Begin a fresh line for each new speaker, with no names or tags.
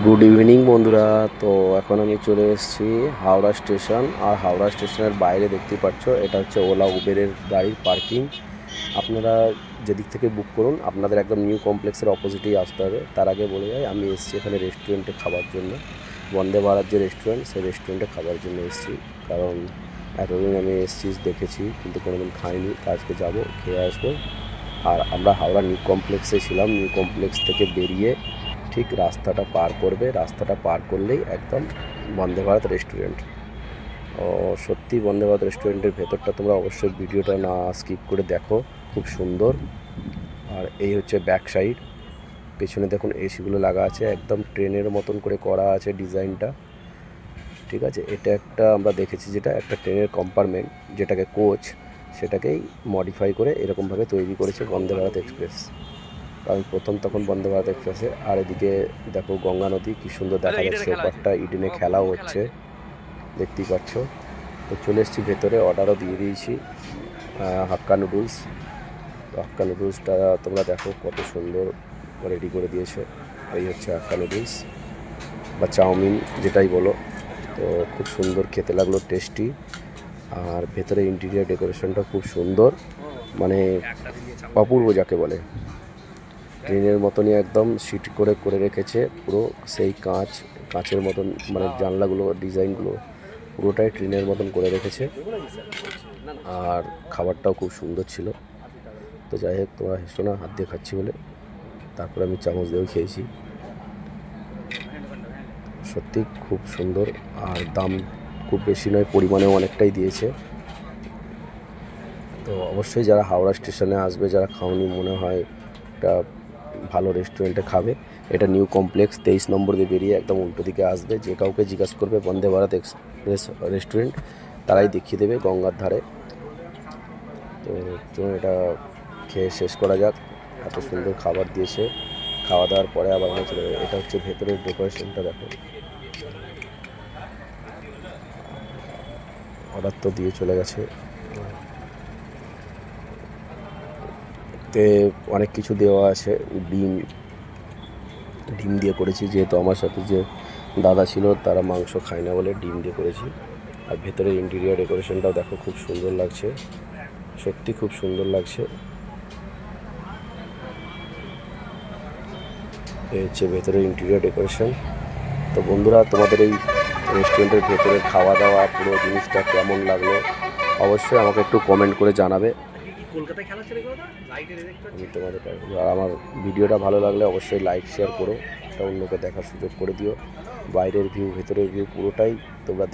Good evening বন্ধুরা। তো এখন আমি চলে এসেছি হাওড়া স্টেশন। আর হাওড়া স্টেশনের বাইরে দেখতে পাচ্ছ এটা হচ্ছে ওলা উবেরের গাড়ির পার্কিং। আপনারা যেদিক থেকে বুক করুন আপনাদের একদম নিউ কমপ্লেক্সের অপোজিটেই আসতে হবে। তার আগে বলে যাই আমি এসেছি এখানে রেস্টুরেন্টে খাবার জন্য। বন্দে ভারত যে রেস্টুরেন্ট, সেই রেস্টুরেন্টে খাবার জন্য এসেছি। কারণ এতদিন আমি এসেছি দেখেছি কিন্তু কোনোদিন খাইনি, আজকে যাব, খেয়ে আসবো। আর আমরা হাওড়া নিউ কমপ্লেক্সে ছিলাম। নিউ কমপ্লেক্স থেকে বেরিয়ে ঠিক রাস্তাটা পার করবে, রাস্তাটা পার করলেই একদম বন্দে ভারত রেস্টুরেন্ট। ও সত্যি বন্দে ভারত রেস্টুরেন্টের ভেতরটা তোমরা অবশ্যই ভিডিওটা না স্কিপ করে দেখো, খুব সুন্দর। আর এই হচ্ছে ব্যাক সাইড, পেছনে দেখুন এসিগুলো লাগা আছে, একদম ট্রেনের মতন করে করা আছে ডিজাইনটা। ঠিক আছে, এটা একটা আমরা দেখেছি যেটা একটা ট্রেনের কম্পার্টমেন্ট, যেটাকে কোচ, সেটাকেই মডিফাই করে এরকমভাবে তৈরি করেছে বন্দে ভারত এক্সপ্রেস। আমি প্রথম তখন বন্দে ভারত এক্সপ্রেসে। আর এদিকে দেখো গঙ্গা নদী কি সুন্দর দেখা যাচ্ছে, ওপারটা ইডেনে খেলাও হচ্ছে, দেখতেই পাচ্ছ। তো চলে এসেছি ভেতরে, অর্ডারও দিয়ে দিয়েছি হাক্কা নুডলস। তো হাক্কা নুডলসটা তোমরা দেখো কত সুন্দর রেডি করে দিয়েছে। এই হচ্ছে হাক্কা নুডলস বা চাউমিন যেটাই বলো। তো খুব সুন্দর খেতে লাগলো, টেস্টি। আর ভেতরে ইন্টেরিয়ার ডেকোরেশনটা খুব সুন্দর, মানে অপূর্ব যাকে বলে। ট্রেনের মতনই একদম সিট করে করে রেখেছে পুরো, সেই কাঁচের মতন, মানে জানলাগুলো ডিজাইনগুলো পুরোটাই ট্রেনের মতন করে রেখেছে। আর খাবারটাও খুব সুন্দর ছিল। তো যাই হোক, তোমরা হেসো না, হাত দিয়ে খাচ্ছি বলে। তারপরে আমি চামচ দিয়েও খেয়েছি। সত্যি খুব সুন্দর। আর দাম খুব বেশি নয়, পরিমাণেও অনেকটাই দিয়েছে। তো অবশ্যই যারা হাওড়া স্টেশনে আসবে, যারা খাওনি মনে হয় একটা ভালো রেস্টুরেন্টে খাবে, এটা নিউ কমপ্লেক্স 23 নম্বর দিয়ে বেরিয়ে একদম উল্টো দিকে আসবে। যে কাউকে জিজ্ঞাসা করবে বন্দে ভারত এক্সপ্রেস রেস্টুরেন্ট, তারাই দেখিয়ে দেবে গঙ্গার ধারে। তো চলুন এটা খেয়ে শেষ করা যাক। এত সুন্দর খাবার দিয়েছে, খাওয়া দাওয়ার পরে আবার আমরা চলে যাবো। এটা হচ্ছে ভেতরের ডেকোরেশনটা দেখো। অর্ডার তো দিয়ে চলে গেছে। তে অনেক কিছু দেওয়া আছে, ডিম দিয়ে করেছি, যেহেতু আমার সাথে যে দাদা ছিল তারা মাংস খায় না বলে ডিম দিয়ে করেছি। আর ভেতরের ইন্টেরিয়ার ডেকোরেশনটাও দেখো, খুব সুন্দর লাগছে, সত্যি খুব সুন্দর লাগছে। এই হচ্ছে ভেতরের ইন্টেরিয়ার ডেকোরেশন। তো বন্ধুরা, তোমাদের এই রেস্টুরেন্টের ভেতরে খাওয়া দাওয়া পুরো জিনিসটা কেমন লাগলো অবশ্যই আমাকে একটু কমেন্ট করে জানাবে। আমি তোমাদের, আর আমার ভিডিওটা ভালো লাগলে অবশ্যই লাইক শেয়ার করো, এটা অন্যকে দেখার সুযোগ করে দিও। বাইরের ভিউ ভেতরের ভিউ পুরোটাই তোমরা